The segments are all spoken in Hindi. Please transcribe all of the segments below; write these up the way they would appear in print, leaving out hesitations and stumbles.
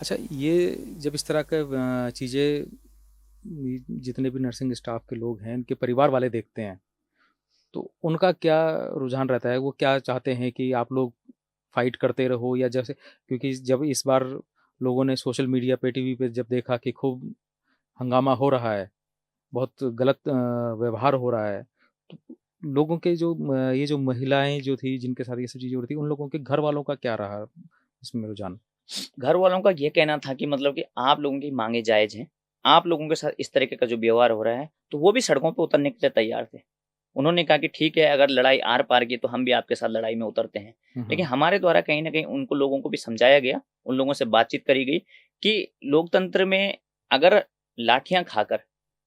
अच्छा, ये जब इस तरह का चीज़ें जितने भी नर्सिंग स्टाफ के लोग हैं, इनके परिवार वाले देखते हैं, तो उनका क्या रुझान रहता है? वो क्या चाहते हैं कि आप लोग फाइट करते रहो, या जैसे, क्योंकि जब इस बार लोगों ने सोशल मीडिया पे, टीवी पे जब देखा कि खूब हंगामा हो रहा है, बहुत गलत व्यवहार हो रहा है, तो लोगों के जो ये जो महिलाएँ जो थी, जिनके साथ ये सब चीज़ें हो रही थी, उन लोगों के घर वालों का क्या रहा इसमें रुझान? घर वालों का ये कहना था कि मतलब कि आप लोगों की माँगें जायज़ हैं। आप लोगों के साथ इस तरीके का जो व्यवहार हो रहा है, तो वो भी सड़कों पे उतरने के लिए तैयार थे। उन्होंने कहा कि ठीक है, अगर लड़ाई आर-पार की तो हम भी आपके साथ लड़ाई में उतरते हैं। हुँ, लेकिन हुँ। हमारे द्वारा कहीं न कहीं उनको लोगों को भी समझाया गया, उन लोगों से बातचीत करी गई कि लोकतंत्र में अगर लाठियाँ खाकर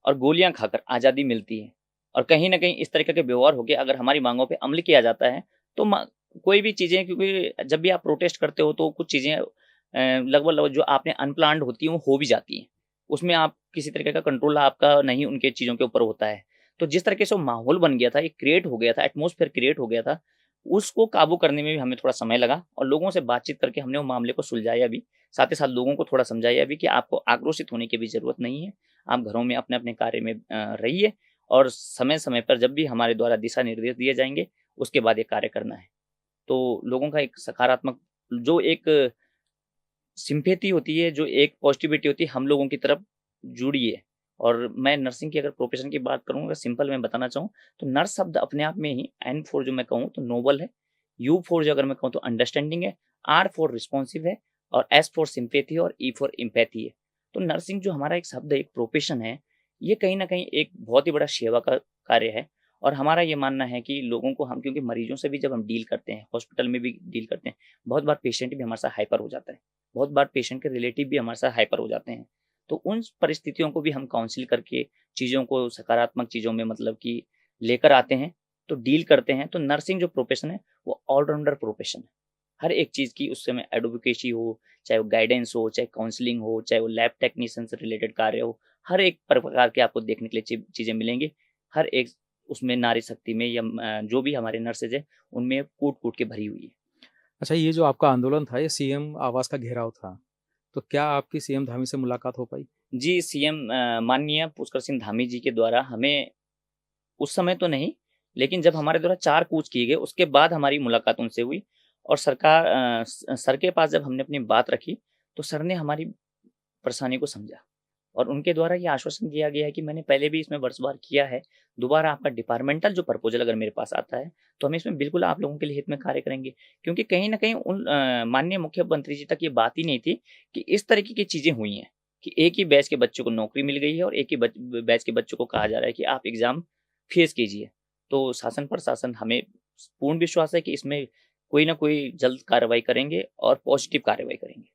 और गोलियाँ खाकर आज़ादी मिलती है और कहीं न कहीं इस तरीके के व्यवहार होके अगर हमारी माँगों पे अमल किया जाता है, तो म कोई भी चीज़ें, क्योंकि जब भी आप प्रोटेस्ट करते हो तो कुछ चीज़ें लगभग-लगभग जो आपने अनप्लान्ड होती हैं, वो हो भी जाती हैं। उसमें आप किसी तरीके का कंट्रोल आपका नहीं उनके चीज़ों के ऊपर होता है। तो जिस तरीके से वो माहौल बन गया था, एक क्रिएट हो गया था, एटमॉस्फेयर क्रिएट हो गया था, उसको काबू करने में भी हमें थोड़ा समय लगा और लोगों से बातचीत करके हमने वो मामले को सुलझाया भी। साथ ही साथ लोगों को थोड़ा समझाया भी कि आपको आक्रोशित होने की भी ज़रूरत नहीं है। आप घरों में अपने-अपने कार्य में रहिए और समय-समय पर जब भी हमारे द्वारा दिशा निर्देश दिए जाएँगे, उसके बाद ये कार्य करना है। तो लोगों का एक सकारात्मक जो एक सिम्पैथी होती है, जो एक पॉज़िटिविटी होती है, हम लोगों की तरफ जुड़ी है। और मैं नर्सिंग की अगर प्रोफ़ेशन की बात करूँ, अगर सिंपल मैं बताना चाहूँ, तो नर्स शब्द अपने आप में ही एन फ़ॉर जो मैं कहूँ तो नोबल है, यू फ़ॉर जो अगर मैं कहूँ तो अंडरस्टैंडिंग है, आर फ़ॉर रिस्पॉन्सिव है और एस फ़ॉर सिम्पैथी और ई फ़ॉर एम्पैथी है। तो नर्सिंग जो हमारा एक शब्द है, एक प्रोफ़ेशन है, ये कहीं न कहीं एक बहुत ही बड़ा सेवा का कार्य है और हमारा ये मानना है कि लोगों को हम, क्योंकि मरीज़ों से भी जब हम डील करते हैं, हॉस्पिटल में भी डील करते हैं, बहुत बार पेशेंट भी हमारे साथ हाइपर हो जाता है। बहुत बार पेशेंट के रिलेटिव भी हमारे साथ हाइपर हो जाते हैं। तो उन परिस्थितियों को भी हम काउंसल करके चीज़ों को सकारात्मक चीज़ों में मतलब कि लेकर आते हैं, तो डील करते हैं। तो नर्सिंग जो प्रोफ़ेशन है, वो ऑल-राउंडर प्रोफ़ेशन है। हर एक चीज़ की उसमें एडवोकेसी हो, चाहे वो गाइडेंस हो, चाहे काउंसलिंग हो, चाहे वो लैब टेक्नीशियन से रिलेटेड कार्य हो, हर एक प्रकार के आपको देखने के लिए चीज़ें मिलेंगी। हर एक उसमें नारी शक्ति में या जो भी हमारे नर्सेज़ हैं, उनमें कूट-कूट के भरी हुई है। अच्छा, ये जो आपका आंदोलन था, ये सीएम आवास का घेराव था, तो क्या आपकी सीएम धामी से मुलाकात हो पाई? जी, सीएम माननीय पुष्कर सिंह धामी जी के द्वारा हमें उस समय तो नहीं, लेकिन जब हमारे द्वारा 4 कूच किए गए, उसके बाद हमारी मुलाकात उनसे हुई और सर के पास जब हमने अपनी बात रखी, तो सर ने हमारी परेशानी को समझा और उनके द्वारा ये आश्वासन दिया गया है कि मैंने पहले भी इसमें वर्षवार किया है, दोबारा आपका डिपार्टमेंटल जो प्रपोज़ल अगर मेरे पास आता है, तो हम इसमें बिल्कुल आप लोगों के लिए हित में कार्य करेंगे। क्योंकि कहीं न कहीं माननीय मुख्यमंत्री जी तक ये बात ही नहीं थी कि इस तरीके की चीज़ें हुई हैं, कि एक ही बैच के बच्चों को नौकरी मिल गई है और एक ही बैच के बच्चों को कहा जा रहा है कि आप एग्ज़ाम फेस कीजिए। तो शासन प्रशासन हमें पूर्ण विश्वास है कि इसमें कोई न कोई जल्द कार्रवाई करेंगे और पॉज़िटिव कार्रवाई करेंगे।